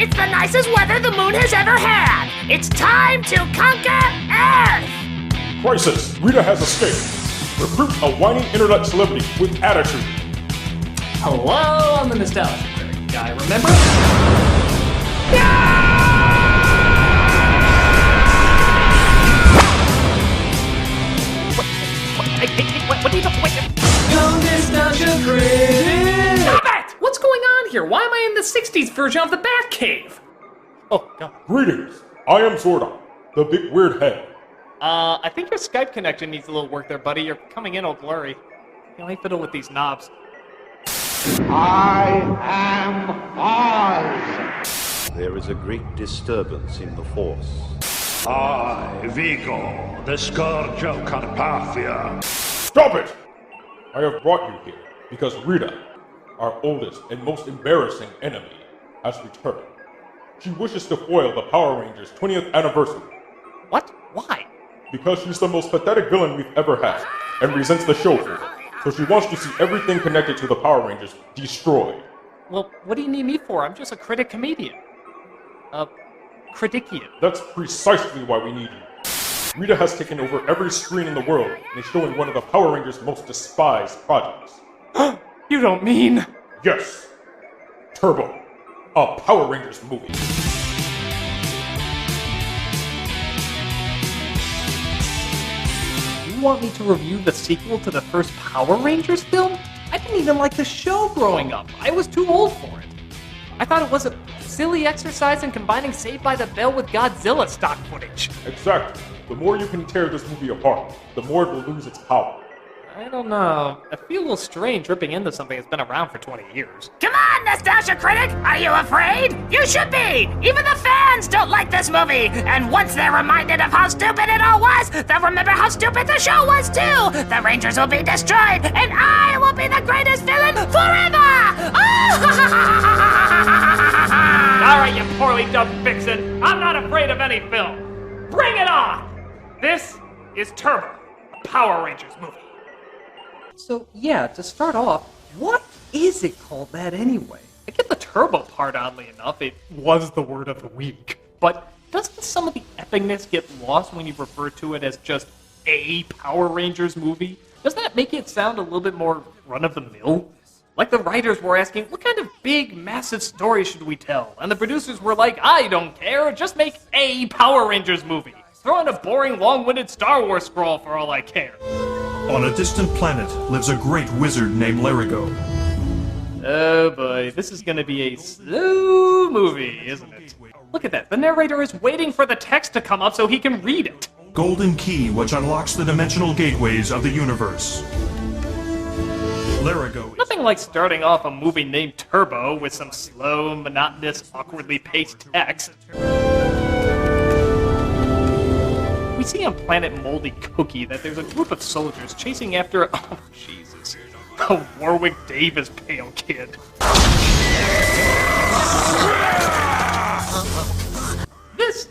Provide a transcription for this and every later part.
It's the nicest weather the moon has ever had! It's time to conquer Earth! Crisis! Rita has escaped! Recruit a whiny internet celebrity with attitude! Hello, I'm the nostalgia critic guy, remember? What are you talking about? Young nostalgia critic! Stop it! What's going on here? Why am I in the 60s version of the Batcave? Oh, God. Greetings! I am Zordon, the big weird head. I think your Skype connection needs a little work there, buddy. You're coming in all blurry. You ain't fiddle with these knobs. I am Oz. There is a great disturbance in the Force. I, Vigo, the scourge of Carpathia. Stop it! I have brought you here because Rita, our oldest and most embarrassing enemy, has returned. She wishes to foil the Power Rangers' 20th anniversary. What? Why? Because she's the most pathetic villain we've ever had, and resents the show for it. So she wants to see everything connected to the Power Rangers destroyed. Well, what do you need me for? I'm just a critic comedian. Critician. That's precisely why we need you. Rita has taken over every screen in the world and is showing one of the Power Rangers' most despised projects. You don't mean... Yes! Turbo, a Power Rangers movie. You want me to review the sequel to the first Power Rangers film? I didn't even like the show growing up. I was too old for it. I thought it was a silly exercise in combining Saved by the Bell with Godzilla stock footage. Exactly. The more you can tear this movie apart, the more it will lose its power. I don't know. I feel a little strange ripping into something that's been around for 20 years. Come on, Nostalgia Critic! Are you afraid? You should be! Even the fans don't like this movie! And once they're reminded of how stupid it all was, they'll remember how stupid the show was too! The Rangers will be destroyed, and I will be the greatest villain forever! Alright, you poorly dubbed vixen. I'm not afraid of any film. Bring it on! This is Turbo, a Power Rangers movie. So, yeah, to start off, what is it called that anyway? I get the turbo part, oddly enough. It was the word of the week. But doesn't some of the epicness get lost when you refer to it as just a Power Rangers movie? Doesn't that make it sound a little bit more run-of-the-mill? Like the writers were asking, what kind of big, massive story should we tell? And the producers were like, I don't care, just make a Power Rangers movie. Throw in a boring, long-winded Star Wars scroll for all I care. On a distant planet lives a great wizard named Larigo. Oh boy, this is gonna be a slow movie, isn't it? Look at that, the narrator is waiting for the text to come up so he can read it. Golden key which unlocks the dimensional gateways of the universe. Larigo. Nothing like starting off a movie named Turbo with some slow, monotonous, awkwardly paced text. We see on Planet Moldy Cookie that there's a group of soldiers chasing after oh, Jesus. A Warwick Davis pale kid. This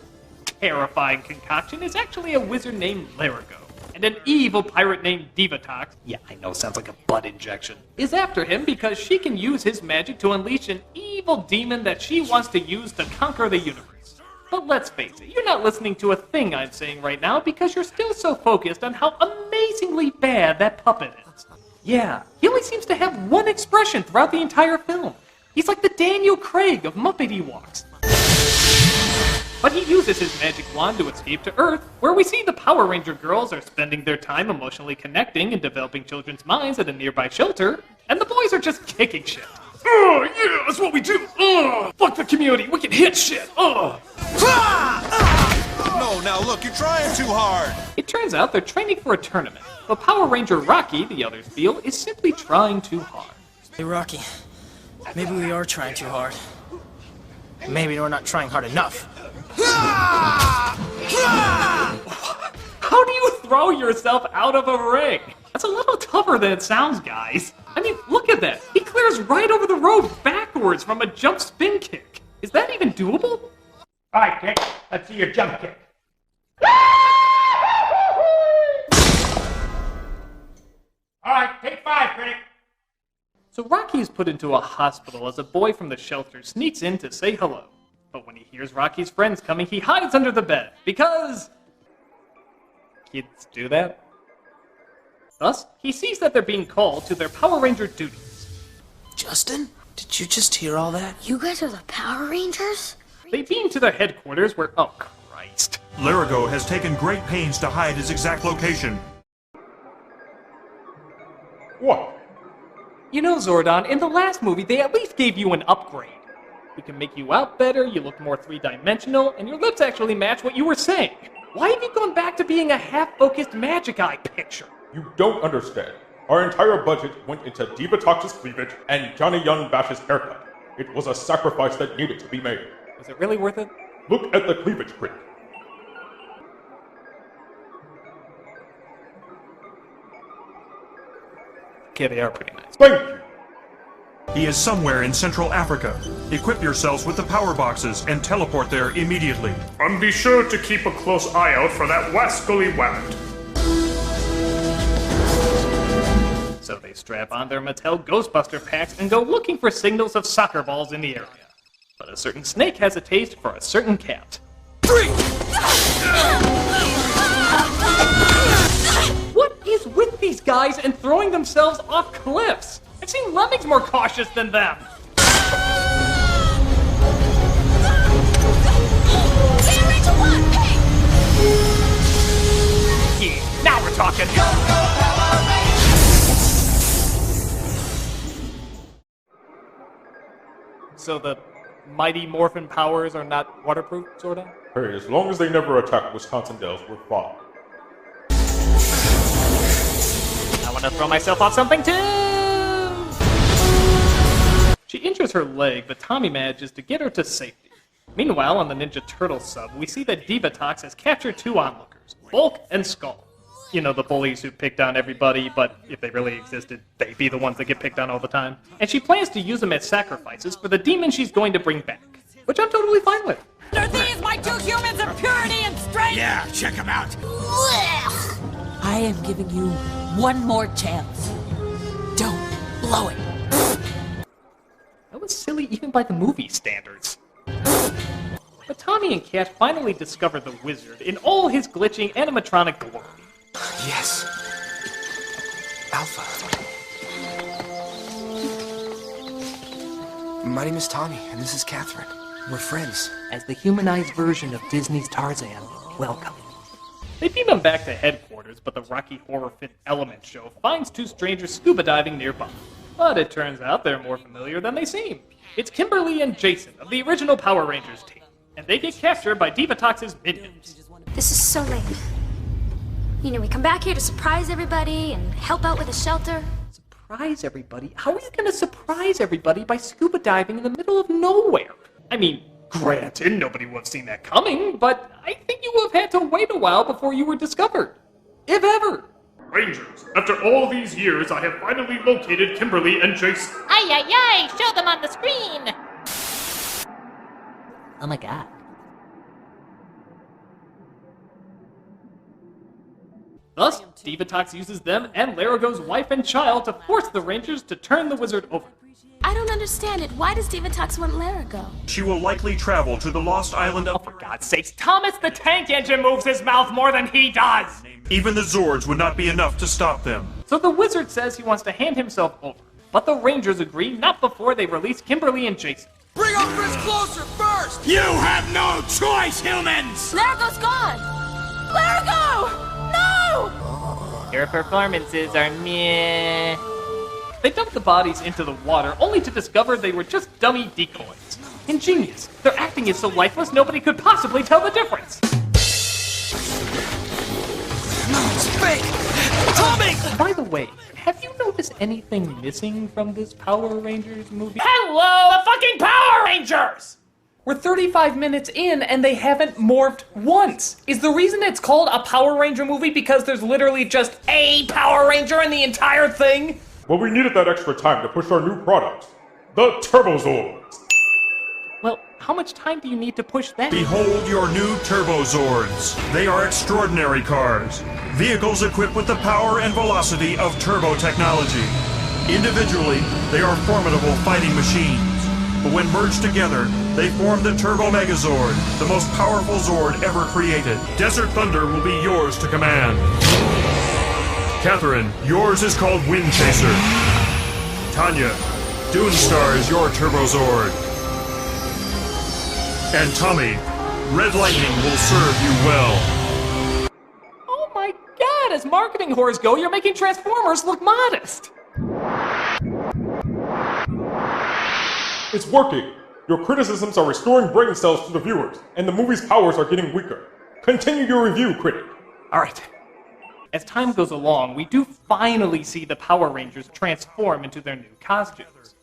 terrifying concoction is actually a wizard named Larigo, and an evil pirate named Divatox, yeah, I know, sounds like a butt injection, is after him because she can use his magic to unleash an evil demon that she wants to use to conquer the universe. But let's face it, you're not listening to a thing I'm saying right now because you're still so focused on how amazingly bad that puppet is. Yeah, he only seems to have one expression throughout the entire film. He's like the Daniel Craig of Muppet Ewoks. But he uses his magic wand to escape to Earth, where we see the Power Ranger girls are spending their time emotionally connecting and developing children's minds at a nearby shelter, and the boys are just kicking shit. Oh, yeah, that's what we do. Fuck the community, we can hit shit. No, now look, you're trying too hard. It turns out they're training for a tournament, but Power Ranger Rocky, the others feel, is simply trying too hard. Hey, Rocky, maybe we are trying too hard. Maybe we're not trying hard enough. How do you throw yourself out of a ring? That's a little tougher than it sounds, guys. I mean, look at that. He clears right over the road backwards from a jump spin kick. Is that even doable? All right, Kick. Let's see your jump kick. All right, take 5, Critic. So Rocky is put into a hospital as a boy from the shelter sneaks in to say hello. But when he hears Rocky's friends coming, he hides under the bed, because kids do that. Thus, he sees that they're being called to their Power Ranger duties. Justin, did you just hear all that? You guys are the Power Rangers? They beam to their headquarters where, oh Christ. Larigo has taken great pains to hide his exact location. What? You know, Zordon, in the last movie, they at least gave you an upgrade. We can make you out better, you look more three-dimensional, and your lips actually match what you were saying. Why have you gone back to being a half-focused magic eye picture? You don't understand. Our entire budget went into Divatox's cleavage and Johnny Young Bash's haircut. It was a sacrifice that needed to be made. Was it really worth it? Look at the cleavage print. Okay, they are pretty nice. Thank you. He is somewhere in Central Africa. Equip yourselves with the power boxes and teleport there immediately. And be sure to keep a close eye out for that wascally wand. So they strap on their Mattel Ghostbuster packs and go looking for signals of soccer balls in the area. But a certain snake has a taste for a certain cat. 3! What is with these guys and throwing themselves off cliffs? I've seen lemmings more cautious than them. Yeah, now we're talking. So the Mighty Morphin powers are not waterproof, sorta? Hey, as long as they never attack Wisconsin Dells, we're fine. I want to throw myself off something too! She injures her leg, but Tommy manages to get her to safety. Meanwhile, on the Ninja Turtle sub, we see that Divatox has captured two onlookers, Bulk and Skull. You know, the bullies who picked on everybody, but if they really existed, they'd be the ones that get picked on all the time. And she plans to use them as sacrifices for the demon she's going to bring back, which I'm totally fine with. Are these my two humans of purity and strength? Yeah, check them out. I am giving you one more chance. Don't blow it. That was silly even by the movie standards. But Tommy and Kat finally discover the wizard in all his glitching animatronic glory. Yes. Alpha. My name is Tommy, and this is Catherine. We're friends. As the humanized version of Disney's Tarzan, welcome. They beam him back to headquarters, but the Rocky Horror Fit Element show finds two strangers scuba diving nearby. But it turns out they're more familiar than they seem. It's Kimberly and Jason of the original Power Rangers team, and they get captured by Divatox's minions. This is so lame. You know, we come back here to surprise everybody and help out with the shelter. Surprise everybody? How are you going to surprise everybody by scuba diving in the middle of nowhere? I mean, granted, nobody would have seen that coming, but I think you would have had to wait a while before you were discovered. If ever. Rangers, after all these years, I have finally located Kimberly and Jason. Ay, ay, ay! Show them on the screen! Oh my god. Thus, Divatox uses them and Larigo's wife and child to force the Rangers to turn the wizard over. I don't understand it. Why does Divatox want Larigo? She will likely travel to the lost island of... Oh, for God's sakes, Thomas the Tank Engine moves his mouth more than he does! Even the Zords would not be enough to stop them. So the wizard says he wants to hand himself over, but the Rangers agree not before they release Kimberly and Jason. Bring our friends closer first! You have no choice, humans! Larigo's gone! Larigo! No! Your performances are meh. They dump the bodies into the water, only to discover they were just dummy decoys. Ingenious. Their acting is so lifeless, nobody could possibly tell the difference. No, it's fake! Tommy! By the way, have you noticed anything missing from this Power Rangers movie? Hello, the fucking Power Rangers! We're 35 minutes in and they haven't morphed once. Is the reason it's called a Power Ranger movie because there's literally just a Power Ranger in the entire thing? Well, we needed that extra time to push our new product, the Turbozords. Well, how much time do you need to push that? Behold your new Turbozords. They are extraordinary cars. Vehicles equipped with the power and velocity of turbo technology. Individually, they are formidable fighting machines. but when merged together, they form the Turbo Megazord, the most powerful Zord ever created. Desert Thunder will be yours to command. Catherine, yours is called Wind Chaser. Tanya, Dune Star is your Turbo Zord. And Tommy, Red Lightning will serve you well. Oh my god, as marketing whores go, you're making Transformers look modest. It's working! Your criticisms are restoring brain cells to the viewers, and the movie's powers are getting weaker. Continue your review, Critic. Alright. As time goes along, we do finally see the Power Rangers transform into their new costumes.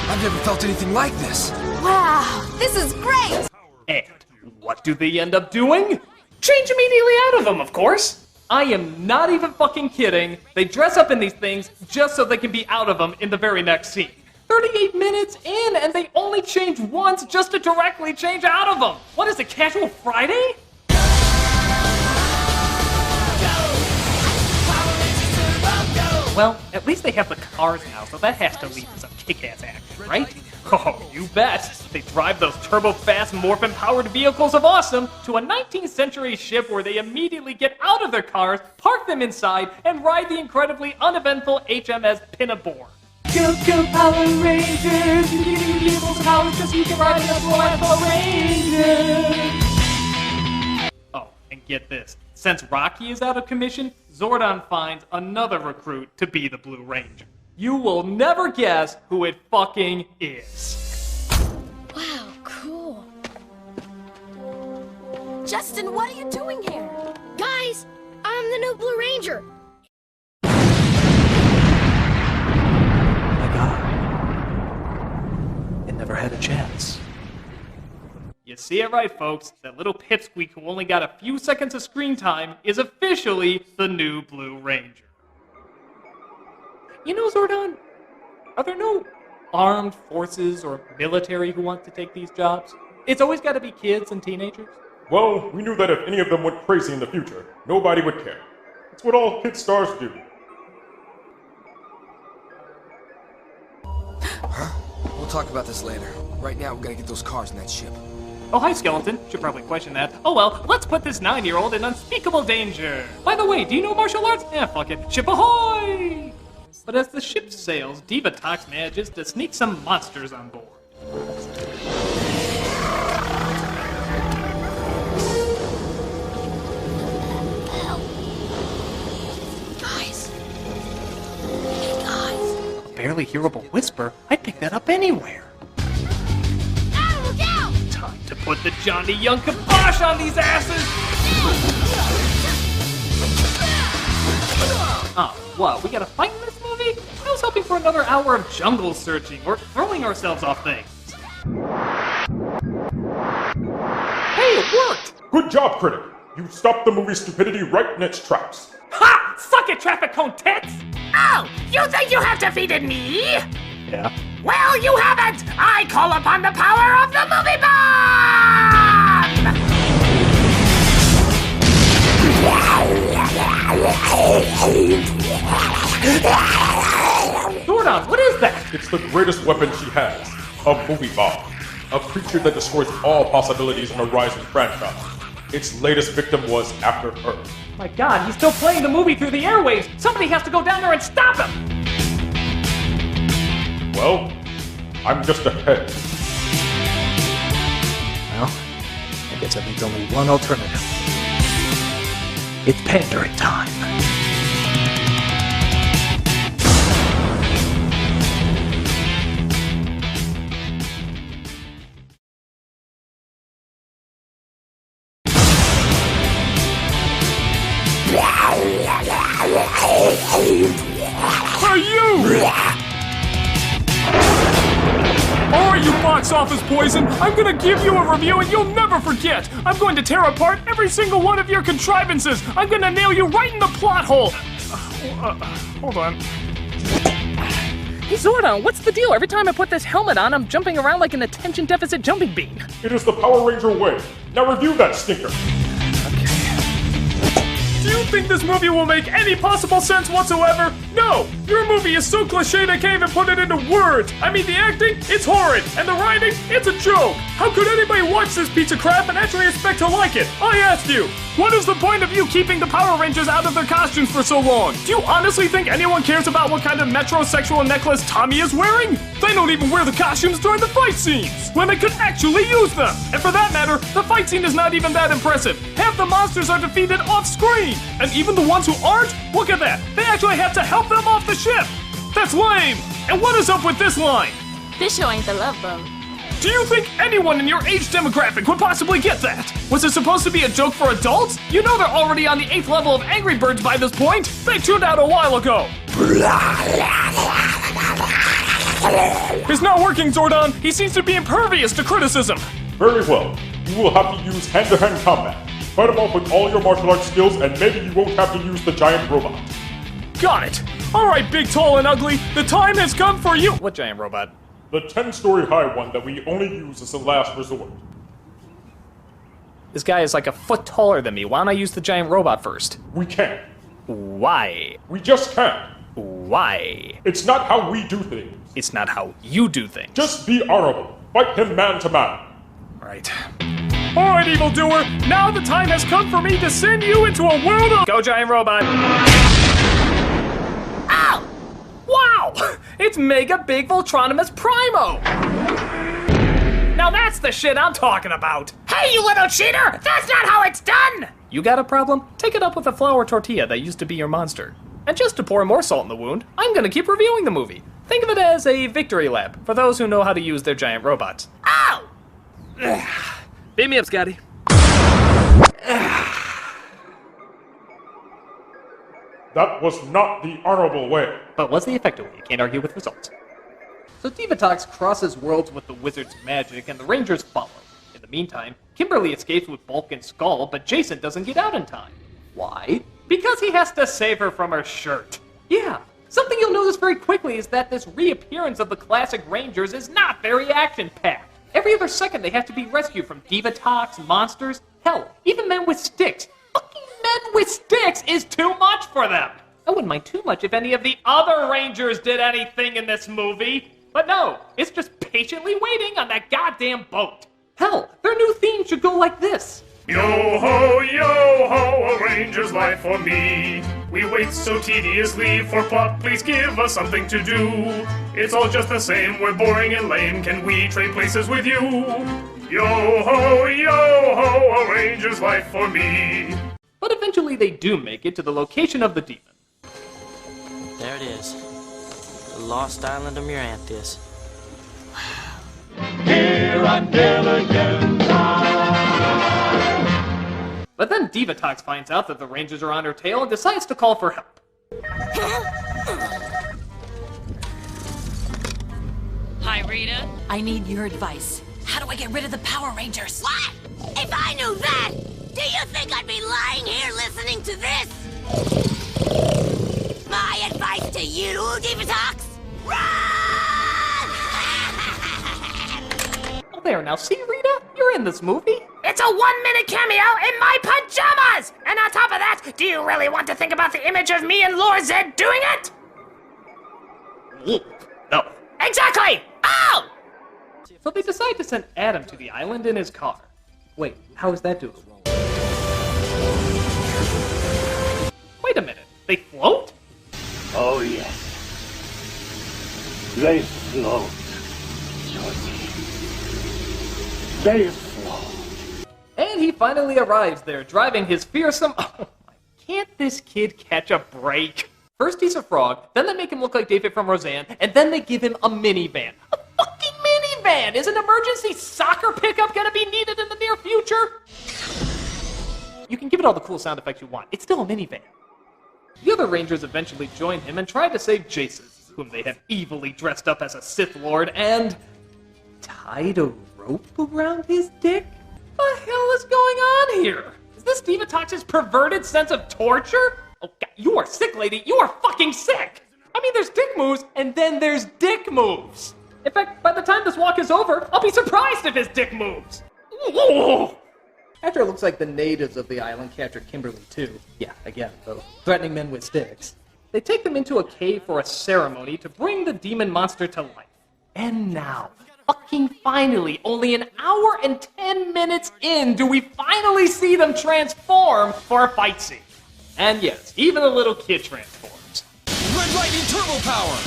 I've never felt anything like this. Wow, this is great! And what do they end up doing? Change immediately out of them, of course! I am not even fucking kidding. They dress up in these things just so they can be out of them in the very next scene. 38 minutes in, and they only change once just to directly change out of them. What is it, Casual Friday? Well, at least they have the cars now, so that has to lead to some kick-ass action, right? Oh, you bet! They drive those turbo-fast, morphin-powered vehicles of awesome to a 19th century ship where they immediately get out of their cars, park them inside, and ride the incredibly uneventful HMS Pinnabore. Go, go, Power Rangers! You can use those powers just so you can ride the Power Rangers! Oh, and get this. Since Rocky is out of commission, Zordon finds another recruit to be the Blue Ranger. You will never guess who it fucking is. Wow, cool. Justin, what are you doing here? Guys, I'm the new Blue Ranger. My God. It never had a chance. You see it right, folks. That little pipsqueak who only got a few seconds of screen time is officially the new Blue Ranger. You know, Zordon, are there no armed forces or military who want to take these jobs? It's always got to be kids and teenagers. Well, we knew that if any of them went crazy in the future, nobody would care. It's what all kid stars do. Huh? We'll talk about this later. Right now, we gotta get those cars in that ship. Oh, hi, Skeleton. Should probably question that. Oh well, let's put this 9-year-old in unspeakable danger. By the way, do you know martial arts? Fuck it. Ship ahoy! But as the ship sails, Divatox manages to sneak some monsters on board. Guys. Hey, guys. A barely hearable whisper? I'd pick that up anywhere. Ah, look out! Time to put the Johnny Young kibosh on these asses! Oh, what? We gotta fight in this movie? I was hoping for another hour of jungle searching or throwing ourselves off things. Hey, it worked! Good job, Critic. You stopped the movie's stupidity right in its tracks. Ha! Suck it, traffic cone tits! Oh, you think you have defeated me? Yeah. Well, you haven't! I call upon the power of the movie bomb! Zordon, what is that? It's the greatest weapon she has. A movie bomb. A creature that destroys all possibilities in a rising franchise. Its latest victim was After Earth. My God, he's still playing the movie through the airwaves! Somebody has to go down there and stop him! Well, I'm just ahead. Well, I guess that means only one alternative. It's pandering time. Hey, you! Alright, you box office poison, I'm gonna give you a review and you'll never forget! I'm going to tear apart every single one of your contrivances! I'm gonna nail you right in the plot hole! Hold on. Hey Zordon, what's the deal? Every time I put this helmet on, I'm jumping around like an attention deficit jumping bean. It is the Power Ranger way. Now review that stinker. Do you think this movie will make any possible sense whatsoever? No! Your movie is so cliched I can't even put it into words! I mean, the acting, it's horrid, and the writing, it's a joke! How could anybody watch this piece of crap and actually expect to like it? I asked you! What is the point of you keeping the Power Rangers out of their costumes for so long? Do you honestly think anyone cares about what kind of metrosexual necklace Tommy is wearing? They don't even wear the costumes during the fight scenes, when they could actually use them! And for that matter, the fight scene is not even that impressive. Half the monsters are defeated off-screen! And even the ones who aren't? Look at that! They actually have to help them off the ship! That's lame! And what is up with this line? This show ain't the Love Boat. Do you think anyone in your age demographic would possibly get that? Was it supposed to be a joke for adults? You know they're already on the 8th level of Angry Birds by this point! They tuned out a while ago! It's not working, Zordon! He seems to be impervious to criticism! Very well. You will have to use hand-to-hand combat. Fight him off with all your martial arts skills, and maybe you won't have to use the giant robot. Got it! Alright, big, tall, and ugly, the time has come for you— What giant robot? The 10-story high one that we only use as a last resort. This guy is like a foot taller than me. Why don't I use the giant robot first? We can't. Why? We just can't. Why? It's not how we do things. It's not how you do things. Just be honorable. Fight him man to man. Right. Alright, evildoer, now the time has come for me to send you into a world of— Go, giant robot! Ow! Wow! It's Mega Big Voltronimus Primo! Now that's the shit I'm talking about! Hey, you little cheater! That's not how it's done! You got a problem? Take it up with the flour tortilla that used to be your monster. And just to pour more salt in the wound, I'm gonna keep reviewing the movie. Think of it as a victory lap for those who know how to use their giant robots. Ow! Beat me up, Scotty. That was not the honorable way. But was the effective way? You can't argue with results. So Divatox crosses worlds with the wizard's magic, and the Rangers follow. In the meantime, Kimberly escapes with Bulk and Skull, but Jason doesn't get out in time. Why? Because he has to save her from her shirt. Yeah, something you'll notice very quickly is that this reappearance of the classic Rangers is not very action-packed. Every other second they have to be rescued from Divatox, monsters, hell, even men with sticks. Fucking men with sticks is too much for them. I wouldn't mind too much if any of the other Rangers did anything in this movie. But no, it's just patiently waiting on that goddamn boat. Hell, their new theme should go like this. Yo-ho, a ranger's life for me. We wait so tediously for plot, please give us something to do. It's all just the same, we're boring and lame, can we trade places with you? Yo-ho, a ranger's life for me. But eventually they do make it to the location of the demon. There it is. The lost island of Miranthus. Here on Gilligan's Island. But then Divatox finds out that the Rangers are on her tail and decides to call for help. Hi, Rita. I need your advice. How do I get rid of the Power Rangers? What? If I knew that, do you think I'd be lying here listening to this? My advice to you, Divatox? Run! Oh, there, now see, Rita? You're in this movie. It's a 1-minute cameo in my pajamas! And on top of that, do you really want to think about the image of me and Lord Zed doing it? No. Exactly! Oh! So they decide to send Adam to the island in his car. Wait, how is that doable? Wait a minute, they float? Oh, yes. They float, Josie. They float. And he finally arrives there, driving his fearsome... Oh, can't this kid catch a break? First he's a frog, then they make him look like David from Roseanne, and then they give him a minivan. A fucking minivan! Is an emergency soccer pickup gonna be needed in the near future? You can give it all the cool sound effects you want. It's still a minivan. The other Rangers eventually join him and try to save Jason, whom they have evilly dressed up as a Sith Lord and tied a rope around his dick? What the hell is going on here? Is this Divatox's perverted sense of torture? Oh, God, you are sick, lady. You are fucking sick. I mean, there's dick moves, and then there's dick moves. In fact, by the time this walk is over, I'll be surprised if his dick moves. Ooh. After it looks like the natives of the island captured Kimberly too. Yeah, again, those threatening men with sticks. They take them into a cave for a ceremony to bring the demon monster to life. And now, fucking finally, only an hour and 10 minutes in, do we finally see them transform for a fight scene. And yes, even a little kid transforms. Red Lightning Turbo Power!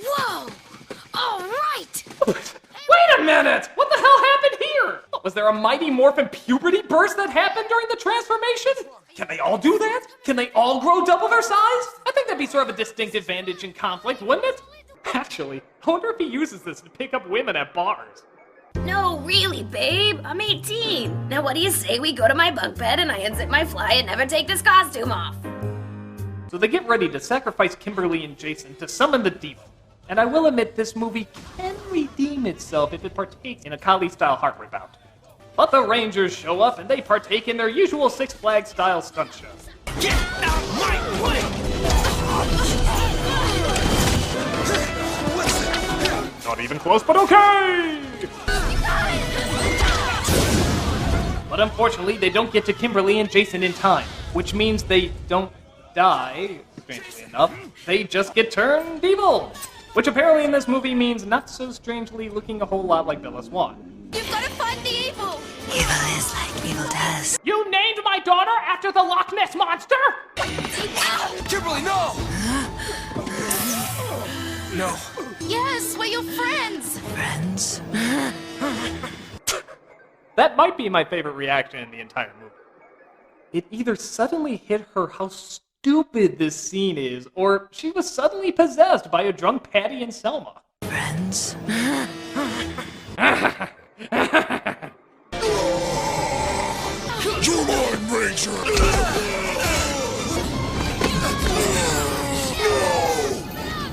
Whoa! All right! Wait a minute! What the hell happened here? Was there a Mighty Morphin puberty burst that happened during the transformation? Can they all do that? Can they all grow double their size? I think that'd be sort of a distinct advantage in conflict, wouldn't it? Actually, I wonder if he uses this to pick up women at bars. No, really, babe. I'm 18. Now what do you say we go to my bunk bed and I unzip my fly and never take this costume off? So they get ready to sacrifice Kimberly and Jason to summon the demon. And I will admit this movie can redeem itself if it partakes in a Kali-style heart rebound. But the Rangers show up and they partake in their usual Six Flags-style stunt show. Get out my way! Not even close, but okay! But unfortunately, they don't get to Kimberly and Jason in time, which means they don't die, strangely enough. They just get turned evil, which apparently in this movie means not so strangely looking a whole lot like Bella Swan. You've got to find the evil! Evil is like evil does. You named my daughter after the Loch Ness Monster? Kimberly, no! No. Yes, we're your friends! Friends? That might be my favorite reaction in the entire movie. It either suddenly hit her how stupid this scene is, or she was suddenly possessed by a drunk Patty and Selma. Friends? You're mine, Ranger! No!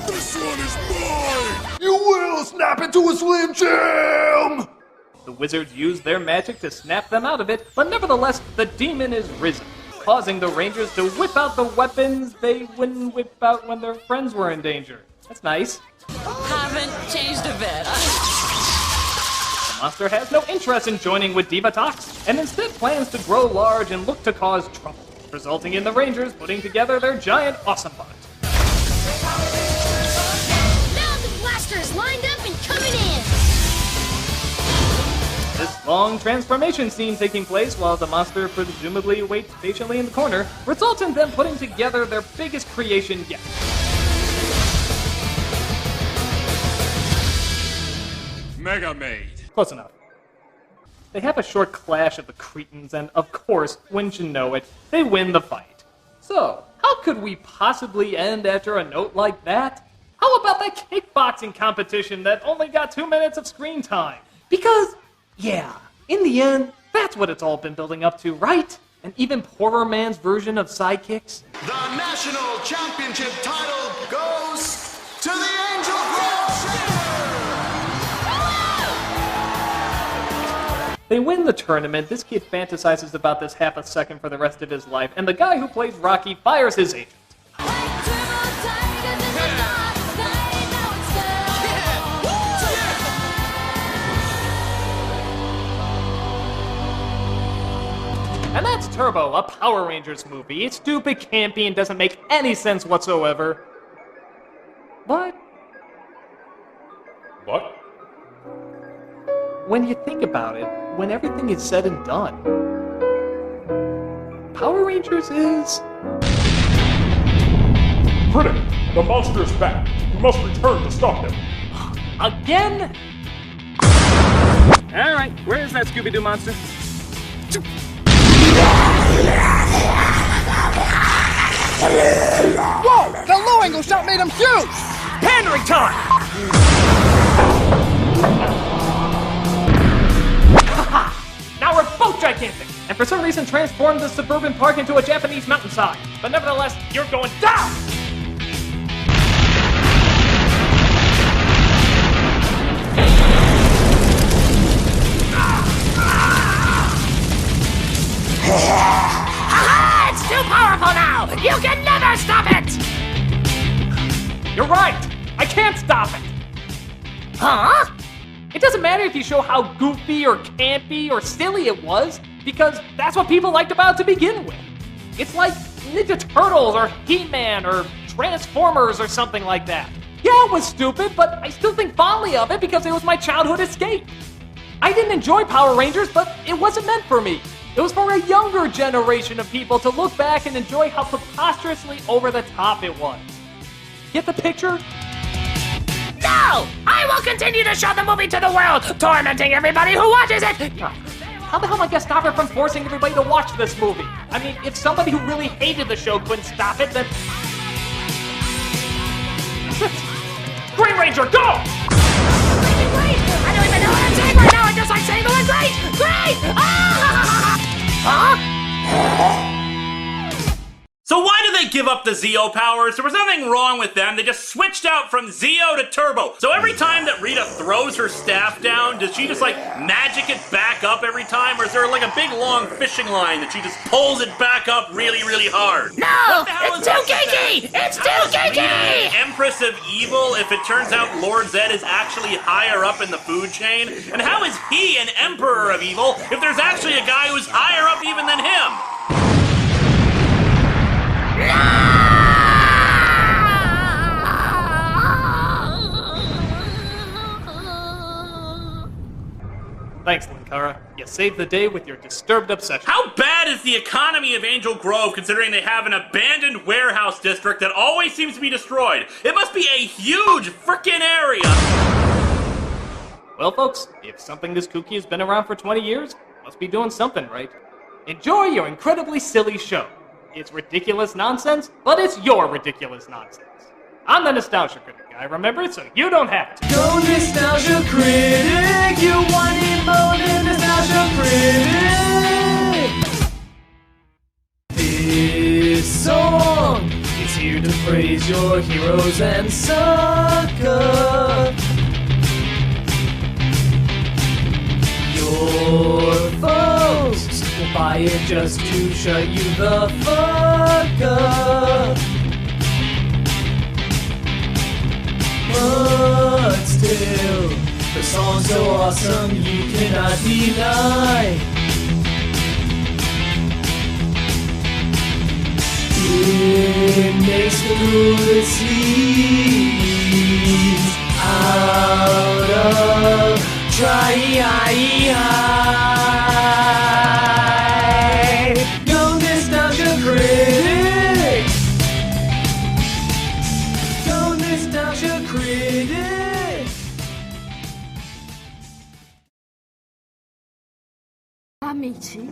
This one is mine! You will snap into a Slim Jim! The wizards use their magic to snap them out of it, but nevertheless, the demon is risen, causing the Rangers to whip out the weapons they wouldn't whip out when their friends were in danger. That's nice. Haven't changed a bit. The monster has no interest in joining with Divatox, and instead plans to grow large and look to cause trouble, resulting in the Rangers putting together their giant awesome bot. Now the blaster's lined up and coming in! This long transformation scene taking place while the monster presumably waits patiently in the corner results in them putting together their biggest creation yet. Mega Maid. Close enough. They have a short clash of the Cretans, and of course, wouldn't you know it, they win the fight. So, how could we possibly end after a note like that? How about that kickboxing competition that only got 2 minutes of screen time? Because, yeah, in the end, that's what it's all been building up to, right? An even poorer man's version of sidekicks? The national championship title goes to the Angel Grove! They win the tournament, this kid fantasizes about this half a second for the rest of his life, and the guy who plays Rocky fires his agent. And that's Turbo, a Power Rangers movie. It's stupid, campy, and doesn't make any sense whatsoever. But What? when you think about it, when everything is said and done, Power Rangers is... Critic! The monster is back! You must return to stop him! Again? Alright, where is that Scooby-Doo monster? Whoa! That low-angle shot made him huge! Pandering time! Haha! Now we're both gigantic, and for some reason transformed the suburban park into a Japanese mountainside. But nevertheless, you're going down! Aha! It's too powerful now! You can never stop it! You're right! I can't stop it! Huh? It doesn't matter if you show how goofy or campy or silly it was, because that's what people liked about it to begin with. It's like Ninja Turtles or He-Man or Transformers or something like that. Yeah, it was stupid, but I still think fondly of it because it was my childhood escape. I didn't enjoy Power Rangers, but it wasn't meant for me. It was for a younger generation of people to look back and enjoy how preposterously over the top it was. Get the picture? No! I will continue to show the movie to the world, tormenting everybody who watches it! How the hell am I gonna stop it from forcing everybody to watch this movie? I mean, if somebody who really hated the show couldn't stop it, then... Green Ranger, go! Great! I don't even know what I'm saying right now, I just like saying the word great! Great! Huh? So why did they give up the Zeo powers? There was nothing wrong with them. They just switched out from Zeo to Turbo. So every time that Rita throws her staff down, does she just like magic it back up every time? Or is there like a big long fishing line that she just pulls it back up really, really hard? No! It's too geeky! It's too geeky! Empress of Evil if it turns out Lord Zed is actually higher up in the food chain? And how is he an Emperor of Evil if there's actually a guy who's higher up even than him? Thanks, Linkara. You saved the day with your disturbed obsession. How bad is the economy of Angel Grove considering they have an abandoned warehouse district that always seems to be destroyed? It must be a huge frickin' area! Well, folks, if something this kooky has been around for 20 years, must be doing something right. Enjoy your incredibly silly show. It's ridiculous nonsense, but it's your ridiculous nonsense. I'm the Nostalgia Critic guy, remember it, so you don't have to. Go Nostalgia Critic, you want it more than Nostalgia Critic. This song is here to praise your heroes and sucker your foes. Will buy it just to shut you the fuck up. But still, the song's so awesome you cannot deny. It makes the good scenes out of try. Go Nostalgia Critic. Go Nostalgia Critic. Amici.